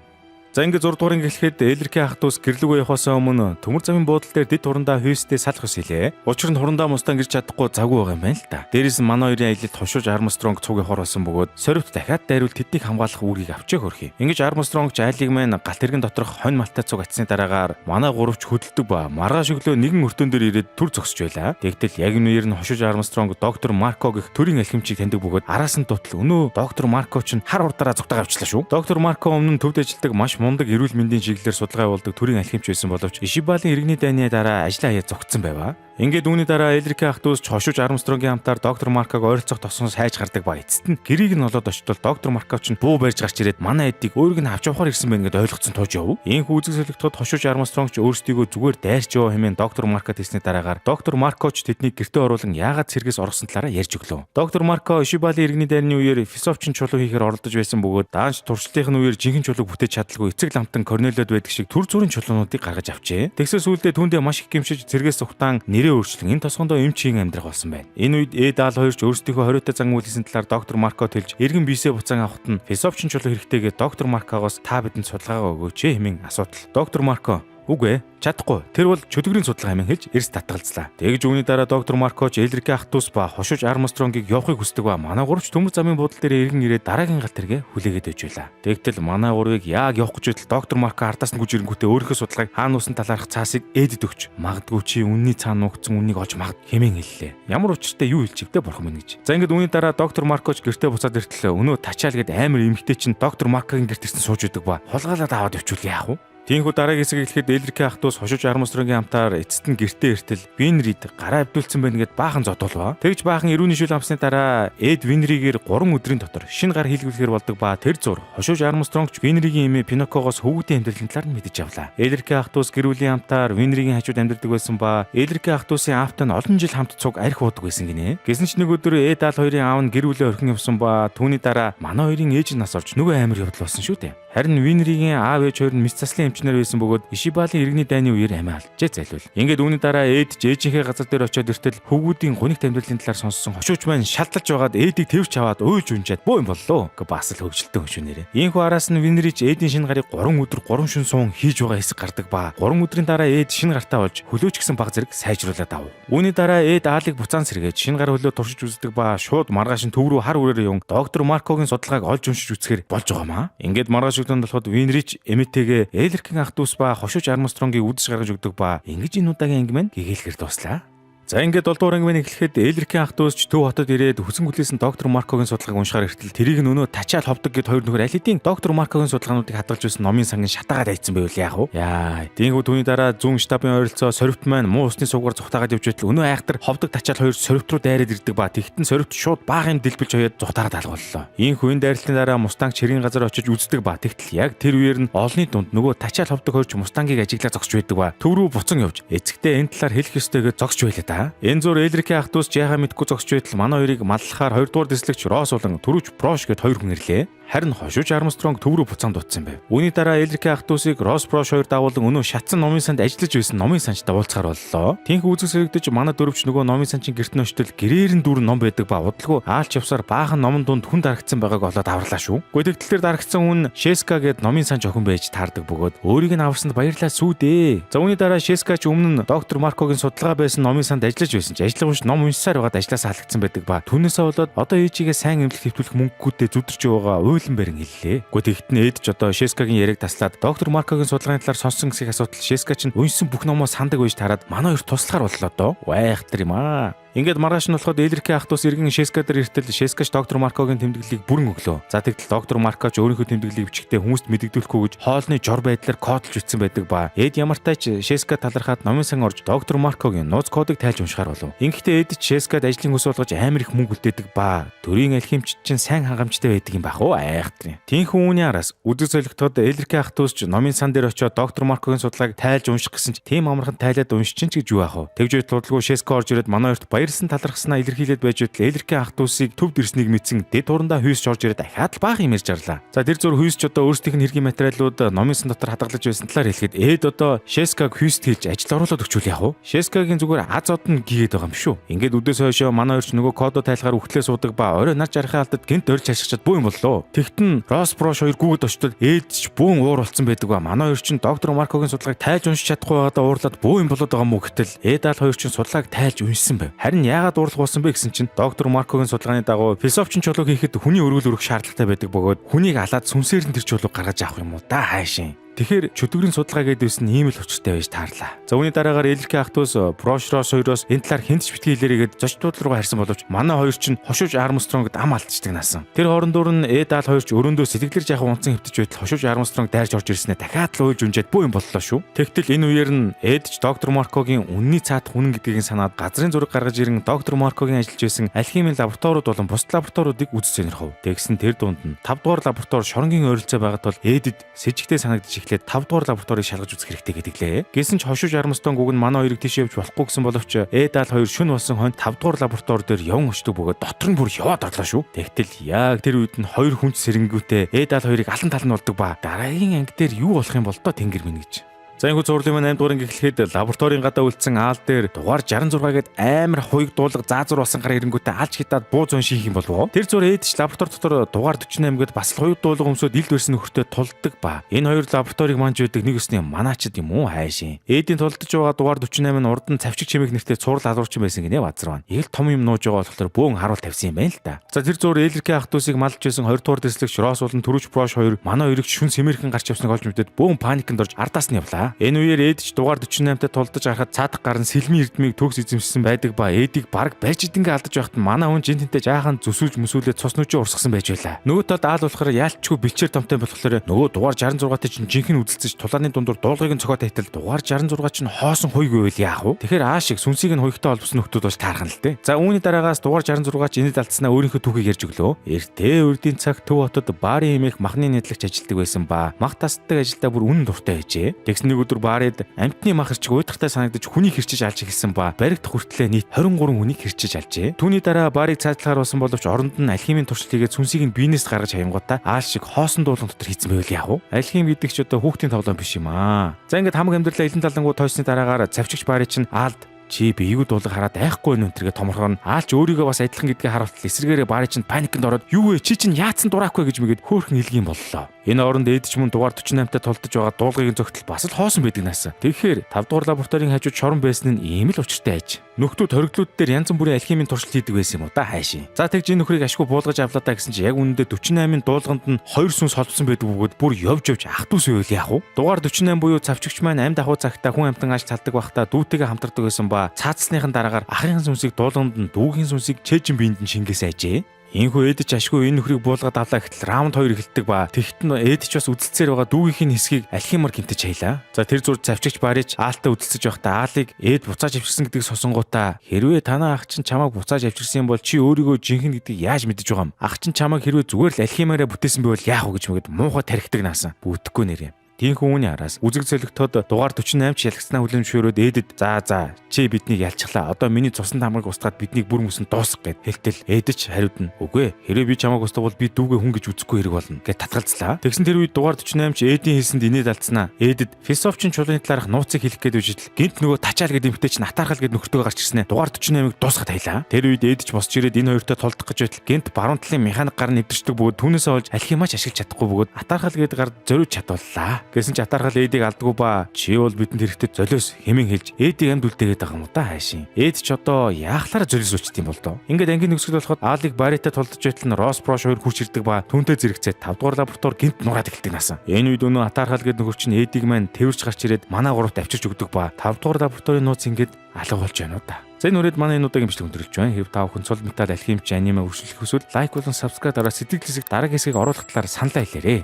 За ингээд 6 дугаар ингээхэд Элрикийн ах дүүс гэрлүүгээ явахаас өмнө төмөр замын буудлын дээр дэд хурандаа хүйстэй салах ус хэлээ. Учир нь хурандаа мустан гэрч чадахгүй завгүй байгаа юм байна л да. Дээрээс нь манай хоёрын аялалд хошууж Армстронг цуг явахаар болсон бөгөөд сорвт дахиад дайруул тэднийг хамгаалах үүргийг авчиг хөрхий. Ингэж Армстронг ч айлыг маань галт тэрэгэн доторх хонь малтай цуг атсны дараагаар манай гуравч хөдөлдөг ба маргааш өглөө нэгэн өртөн дээр ирээд түр зогсож байлаа. Тэгтэл яг нүгээр нь хошууж Армстронг доктор Марко гэх төрийн алхимчийг таньдаг бөгөөд араас нь дутал өнөө доктор Марко ч хар урдаараа зугтаа авчлаа шүү. Доктор Марко өмнө нь төвд ажилладаг маш мундаг эрүүл мэндийн чиглэлээр судалгаа явуулдаг төрийн алхимч байсан боловч Ишибалийн иргэний дайны дараа ажлаа хаяа зогтсон байваа. Ингээд үүний дараа Элрикийн ах дүүс хошууж Армстронгийн хамтаар доктор Марког ойролцох тосноос хайж гардаг ба эцэст нь гэрийг нь олоод очтол доктор Марко ч буу барьж гарч ирээд манай эдийг өөрийг нь авч явахаар ирсэн байна гэдээ ойлгоцсон тууж яв. Ийм үзэг солигдоход хошууж Армстронг ч өөрсдийгөө зүгээр дайрч яваа хэмээн доктор Марко хэлсний дараагаар доктор Марко ч тэднийг гэртээ оруулан яагаад сэргээс орсон талаараа ярьж өглөө. Доктор Марко Ишибалийн иргэний дайны үеэр философчин чулуу хийхээр оролдож байсан бөгөөд даанч туршлагын үеэр жинхэнэ чулууг бүтээж чадлагүй эцэг ламтан Корнелиод байдаг шиг төр зүрийн чулуунуудыг гаргаж авчээ. Тэгсээс сүүлдээ түүндээ маш их гэмшиж сэргээс ухтаан нэрээ өөрчлөн энэ тосгондоо эмчийн амьдрах болсон байна. Энэ үед Эд-Ал2 ч өөрсдийнхөө хориотой зан үйлсэн талаар доктор Марко хэлж эргэн бийсээ буцаан авахт нь философчин чулуу хэрэгтэйгээ доктор Маркогоос та бидэнд судалгаагаа өгөөч хэмээн асуудал. Доктор Марко үгүй чадахгүй. Тэр бол чөтгөрийн судалгаа хэмээн хэлж эрс татгалзлаа. Тэгж үүний дараа доктор Марко ч Элрикийн ах дүүс ба хошууж Армстронгийг явахыг хүсдэг ба манай гуравч төмөр замын буудлын дээр иргэн ирээд дараагийн галт тэргээ хүлээгээд өгч байлаа. Тэгтэл манай гурвыг яг явах гэж байтал доктор Марко ардаас нь гүж ирэнгүүтээ өөрийнхөө судалгааг хаана нуусан талаарх цаасыг Эдэд өгч магадгүй чи үнний цаана нуугдсан үннийг олж магад хэмээн хэллээ. Ямар учиртай юу хэлж ивдэ бурхан минь гэж. За ингээд үүний дараа доктор Марко ч гэртээ буцаад иртэл өнөө тачаал гэд амар эмэгтэй чинь доктор Маркогийн гэрт ирсэн сууж идэг ба хулгаалаад аваад явчихвал яах вэ? Тиймээс дараагийн хэсэг эхлэхэд Элрикийн ах дүүс хошууж Армстронгийн хамтаар эцэст нь гэртээ иртэл Винрид гараа авдуулсан байна гэд баахан зодолваа. Тэгж баахан эрүүний шүл амсны дараа Эд Винригээр 3 өдрийн дотор шинэ гар хийлгүүлэхээр болдог ба тэр зур хошууж Армстронг ч Винригийн эмээ Пиноккогоос хөвгүүдийн амьдралын талаар нь мэдэж авлаа. Элрикийн ах дүүс гэр бүлийн хамтаар Винригийн хажууд амьдардаг байсан ба Элрикийн ах дүүсийн аавтай нь олон жил хамт цуг арх уудаг байсан гинэ. Гэсэн ч нэг өдөр Эд-Ал2-ын аав нь гэр бүлээ орхин явсан ба түүний дараа манай хоёрын ээж нь нас орж нөгөө амир явдал болсон шүү дээ. Харин Винригийн аав ээж хоёр нь мэс заслын эмчнэр байсан бөгөөд Ишибалийн иргэний дайны үеэр амиа алджээ зайлвал. Ингээд үүний дараа Эд ч ээжийнхээ газар дээр очиод иртэл хөвгүүдийн гунигт амьдралын талаар сонссон хошууч маань шалдалж байгаад Эдийг тэвч аваад уйлж унжаад боо юм боллоо гэ бас л хөвгөлтөө хөшөөнэрээ. Ийхүү араас нь Винри ч Эдийн шинэ гарыг 3 өдөр 3 шөнө суун хийж байгаа хэсэг гардаг ба 3 өдрийн дараа Эд шинэ гартаа болж хөлөөч гисэн баг зэрэг сайжруулаад ав. Үүний дараа Эд Аалыг буцаан сэргээд шинэ гар хөлөө туршиж үздэг ба шууд маргааш нь төв рүү хар үрээр явсан доктор Маркогийн судалгааг олж уншиж үзэхээр болж байгаамаа. Ингээд маргааш өглөөнд болоход Винрич эмээтэйгээ Элрикийн ах дүүс ба хошууж Армстронгийг үдэш гаргаж өгдөг ба ингэж энэ удаагийн анги маань гэгээлэхэр дуслаа. За ингээд 7 дугаар анги эхлэхэд Элрикийн ах дүүс ч төв хотод ирээд хүсэн хүлээсэн доктор Маркогийн судалгааг уншихаар иртэл тэрийг өнөө тачаал ховдог гэд хоёр нөхөр аль хэдийн доктор Маркогийн судалгаануудыг хадгалж байсан номын сангийн шатаагаад айцсан байвал яах вэ? Яа, тиймээс түүний дараа зүүн штабын ойролцоо сорвт маань муу усны суугаар зүхтаагаад явж байтал өнөө айхтар ховдог тачаал хоёр сорвт руу дайраад ирдэг ба тэгтэн сорвт шууд баахан дэлбэлж хаяад зүхтаагаад алгууллаа. Ийм хүн дайралтын дараа мустанг чирийн газар очиж үздэг ба тэгтэл яг тэр үеэр нь олонний дунд нөгөө тачаал ховдог хоёрч мустангийг ажиглаа зогсож байдаг ба төв рүү буцан явж эцэгтэй энэ талаар хэлэх ёстойгоо зогсож байлаа да. Энэ зур Элрикийн ах дүүс яхаа мэдгүй зогсож байтал манай хоёрыг маллахаар 2 дугаар дэслэгч Росс болон Түрүүч Прош гэд 2 хүн ирлээ. Харин хошууж Армстронг төв рүү буцаан дутсан байв. Үүний дараа Элрикийн ах дүүсийг Росс Прош 2 дагуулan өнөө шатсан номын санд ажиллаж байсан номын санчтай уулзахаар боллоо. Тинхүү үзэг сэрэгдэж манай дөрөвч нөгөө номын санчин гэрт нь очтол гэрээр нь дүүрэн ном байдаг ба удалгүй аалч явсаар баахан номон дунд хүн дарагдсан байгааг олоод аварлаа шүү. Гүйтгэлтэр дарагдсан хүн Шеска гэд номын санч охин байж таардаг бөгөөд өөрийг нь авсанд баярлалаа сүү дээ. За үүний дараа Шеска ч өмнө нь доктор Маркогийн судалгаа байсан номын санд ажиллаж байсан ч ажил унш ном уншсаар байгаад ажлаас халагдсан байдаг ба түүнээсээ болоод одоо ээжигээ сайн эмнэлэг хэвтүүлэх мөнгөгүйдээ зүдэрч байгаа уйлан барин хэллээ. Гэхдээ тэгтэн Эд ч одоо Шескагийн яриаг таслаад доктор Маркогийн судалгааны талаар сонссон гэсэн асуудал Шеска ч уншсан бүх номоо сандаг байж тараад манай хоёр туслахаар боллоо доо. Вайхтар юм аа. Ингээд маргааш нь болоход Элрикийн ах дүүс иргэн Шеска дээр иртэл Шескач доктор Маркогийн тэмдэглэлийг бүрэн өглөө. За тэгтэл доктор Маркоч өөрийнхөө тэмдэглэлийг бичгтээ хүмүүст мэдэгдүүлэхгүй гэж хоолны жор байдлаар кодолж ütсэн байдаг ба Эд ямартай ч Шеска талархаад номын сан орж доктор Маркогийн нууц кодыг тайлж уншихаар болов. Ингэхдээ Эд ч Шескад ажлын хүс болгож амар их мөнгө үлдээдэг ба төрийн алхимч чинь сайн хангамжтай байдаг юм бах уу айхтрын. Тинхүү үүний араас үзэг солигдоход Элрикийн ах дүүс ч номын сан дээр очиод доктор Маркогийн судалгааг тайлж унших гэсэн ч тийм амархан тайлаад уншиж чинь ч гэж юу аах вэ? Тэгж байтал удалгүй Шеска орж ирээд манай хоёрт баярсан талархснаа илэрхийлээд байж байтал Элрикийн ах дүүсийг төвд ирснийг мэдсэн дэд турандаа хүйсч орж ирээд дахиад л баах юм ярьж арлаа. За тэр зур хүйсч одоо өөрсдийнх нь хэргийн материалууд номын сан дотор хадгалж байсан талаар хэлэхэд эд одоо Шескаг хүйст хийж ажил оруулаад өгчүүл яах вэ? Шескагийн зүгээр аз одно гигээд байгаа юм шүү. Ингээд үдээс хойшоо манай орч нөгөө кодо тайлахаар үхлээ суудаг ба орой нар жарахын алдад гинт орж хашгичаад буу юм боллоо. Тэгтэн Росс Брош хоёр гүгэд очтод эд ч бүүн уур болсон байдаг ба манай орч нь доктор Маркогийн судалгааг тайлж уншиж чадахгүй байгаадаа уурлаад буу юм болоод байгаа мүү гэтэл эдал хоёр ч судалгааг тайлж уншсан байв. Харин яагаад уурлах болсон бэ гэсэн чинь доктор Маркогийн судалгааны дагуу философчин чулууг хийхэд хүний өргөл өрөх шаардлагатай байдаг бөгөөд хүнийг алаад сүнсээр нь тэр чулууг гаргаж авах юм уу да хайшин. Тэгэхээр чөтгөрийн судалгаа гэдээс нь ийм л учиртай байж таарлаа. За үүний дараагаар Элрикийн ах дүүс Прошроос хоёроос энэ талаар хинт ч битгий хэлээрээгээд зочдууд руу харсан боловч манай хоёр ч хошууж Армстронгд ам алдчихдаг наасан. Тэр хоорондоор нь Эдал хоёр ч өрөөндөө сэтгэлээр жаахан унтсан хөвтөж байтал хошууж Армстронг дайрж орж ирснээр дахиад л уйлж унжаад буу юм боллоо шүү. Тэгтэл энэ үеэр нь Эд ч доктор Маркогийн үнний цаадах үнэн гэдгийг санаад газрын зураг гаргаж ирэн доктор Маркогийн ажиллаж байсан алхимийн лабораториуд болон бус лабораториудыг үзэж сонирхов. Тэгсэн тэр дунд нь 5 дугаар лаборатори шоронгийн ойролцоо байгаад бол Эдэд сэжигтэй санагдаж эхлээд 5 дугаар лабораторийг шалгаж үзэх хэрэгтэй гэдэглээ. Гэсэн ч хошууж Армстронг уг нь манай хоёрыг тийш явж болохгүй гэсэн боловч Эдал хоёр шүн болсон хойно 5 дугаар лаборатори дээр явн очдог бөгөөд дотор нь бүр яваад орлоо шүү. Тэгтэл яг тэр үед нь хоёр хүнч сэрэнгүүтээ Эдал хоёрыг алан тал нь болдог ба дараагийн анги дээр юу болох юм бол тоо тэнгэр минь гэж. За энэ зурлын 8 дугаар анги эхлэхэд лабораторийн гадаа үлдсэн аал дээр дугаар 66 гээд амар хуйг дуулга заазур болсон гар ирэнгүүтээ алж хитаад буу зон шийх юм болов. Тэр зур Эдч лаборатори дотор дугаар 48 гээд бас л хуйг дуулга өмсөд илд барьсан нөхөртөө тулдаг ба энэ хоёр лабораторийг манж байдаг нэг өсний манаачд юм уу хайшин. Эдийн тулдаж байгаа дугаар 48 нь урд нь цавчиг чимээг нэртэй цурал алуурчин байсан гинэ базар байна. Ил том юм нууж байгаа болохоор бөөн харуул тавьсан юм байна л да. За тэр зур Элрикийн ах дүүсийг малж байсан 20 дугаар дэслэгч Росс болон Төрөж Брош хоёр манай хоёрыг шүн сэмэрхэн гарч явсныг олж мэдээд бөөн паникнд орж ардаас нь явлаа. Энэ үеэр Эдч дугаар 48-д тулдаж харахад цаадах гар нь сэлмийн эрдмийг төгс эзэмшсэн байдаг ба Эдийг баг барьж идэнгээ алдаж байхад манай хүн жинтэнтэй жаахан зүсүүлж мүсүүлээд цус нүчээ урсгасан байж байлаа. Нөгөө талд аал болохоор яалтчгүй бэлчээр томтой болохоор нөгөө дугаар 66-т чинь жинхэнэ үдэлцэж тулааны дундуур дуулгыг нь цогоо тайтал дугаар 66 чинь хоосон хуйг байвал яах вэ? Тэгэхээр аашиг сүнсийг нь хуйгтай холбосон нөхдүүд болж таархан л дээ. За үүний дараагаас дугаар 66 ч энэд алдснаа өөрийнхөө түүхийг ярьж өглөө. Эртээ урдийн цаг Төв хотод баарын эмээх махны нэдлагч ажилтдаг байсан ба мах тасдаг ажилдаа бүр үнэн дуртай байжээ. Тэгс нэг өдөр баарид амтны мах хэрчиг уйдахтай санагдаж хүнийг хэрчиж алж эхэлсэн ба баригт хүртлээ нийт 23 хүнийг хэрчиж алжээ. Түүний дараа баарыг цаадлахаар болсон боловч оронд нь алхимийн туршилт хийгээд сүнсийг нь биенээс гаргаж хаянгуудаа аал шиг хоосон дуулан дотор хийцэн байвал яах вэ? Алхим гэдэг ч одоо хүүхдийн тоглоом биш юм аа. За ингээд хамаг амьдралаа элен талангуу тойсны дараагаар цавчигч баарыг чинь аалд чи биегүй дуулга хараад айхгүй нэ өнтергээ томорхон аалч өөрийгөө бас адилхан гэдгээ харуултал эсрэгээрээ баарыг чинь паникнд ороод юу вэ чи чинь яатсан дураахгүй гэж мэгээд хөөхөн хэлгийн боллоо. Энэ оронд Эдч мөн дугаар 48-д тулдаж байгаа дуулгын зөгтөл бас л хоосон байдаг наасан. Тэгэхээр 5 дугаар лабораторийн хажууд шорон байсан нь ийм л учиртай аж. Нөхдүүд хориглууд дээр янз бүрийн алхимийн туршилт хийдэг байсан юм уу да хайшин. За тэгж энэ нөхрийг ашгүй буулгаж авлаа та гэсэн чи яг үнэндээ 48-ын дуулганд нь 2 сүнс холбосон байдаг бөгөөд бүр явж ах дүүс байвал яах вэ? Дугаар 48 буюу цавчигч маань амьд ахуй цагта хүн амтан аж талдаг байхдаа дүүтэйгээ хамтардаг байсан ба цаацсныхан дараагаар ахын сүнсийг дуулганд нь дүүгийн сүнсийг чэжин биенд нь шингээс айжээ. Ийхүү Эдч ашгүй энэ нөхрийг буулгаад авлаа гэтэл раунд 2 эхэлдэг ба тэгтэн Эдч бас үдэлцээр байгаа дүүгийнх нь хэсгийг алхимаар гимтэж хаялаа. За тэр зур цавчигч баарич аалтаа үдэлцэж байхдаа аалыг Эд буцааж авчирсан гэдэг сонсонгуудаа хэрвээ танаа ах чинь чамайг буцааж авчирсан юм бол чи өөрийгөө жинхэнэ гэдгийг яаж мэдэж байгаа юм? Ах чинь чамайг хэрвээ зүгээр л алхимаараа бүтээсэн байвал яах вэ гэж мэгэд муухай тархидаг наасан. Бүтэхгүй нэр юм. Тийхүү үүний араас үзэг зөлөгтөд дугаар 48 ч ялгцнаа хүлэмжшөөрөөд Эдэд за чи биднийг ялчглаа. Одоо миний цусан тамгыг устгаад биднийг бүр мөсөн дуусгах гэд хэлтэл Эдэч хариуд нь үгүй ээ. Хэрвээ би чамайг устгавал би дүүгээ хүн гэж үзэхгүй хэрэг болно гэд татгалзлаа. Тэгсэн тэр үед дугаар 48 ч Эдийн хэлсэнд инээд алдснаа. Эдэд философчин чулууны талаарх нууцыг хэлэх гээд үжидэл гинт нөгөө тачаал гэдэг эмхтэй чинь натаархал гэд нөхөртөө гарч ирснэ. Дугаар 48-ыг дуусгах таялаа. Тэр үед Эдч босч ирээд энэ хоёртой толдох гэж байтал гинт баруун талын механик гар нэвдэрчдэг бөгөөд түүнээсээ олж алхимаач ашиглаж чадахгүй бөгөөд атаархал гэд гар зориуд чадваллаа. Гэсэн ч атаархал Эдийг алдгүй ба чи бол бидэнд хэрэгтэй золиос хэмээн хэлж Эдийг амьд үлдээгээд байгаа юм да хайшин. Эд ч одоо яахлаараа золиос үлчт юм бол доо. Ингээд ангийн нөхцөл болоход аалыг барита тулдаж байтал нь Росс Брош хоёр хүч ирдэг ба түүнтэй зэрэгцээд 5 дугаар лаборатори гинт нураад эхэлдэг наасан. Энэ үед өнөө атаархал гэд нөхөр чинь Эдийг маань тэрвэрч гарч ирээд манай гуравт авчирч өгдөг ба 5 дугаар лабораторийн нууц ингээд алга болж байна уу да. За энэ үрээд манай энэ удаагийн бичлэг өндөрлөж байна. Хэрэв та бүхэн цул метал алхимч аниме өршөлөх хүсвэл лайк болон subscribe дараа сэтгэл хэсэг дараагийн хэсгийг оруулах талаар саналаа хэлээрэй.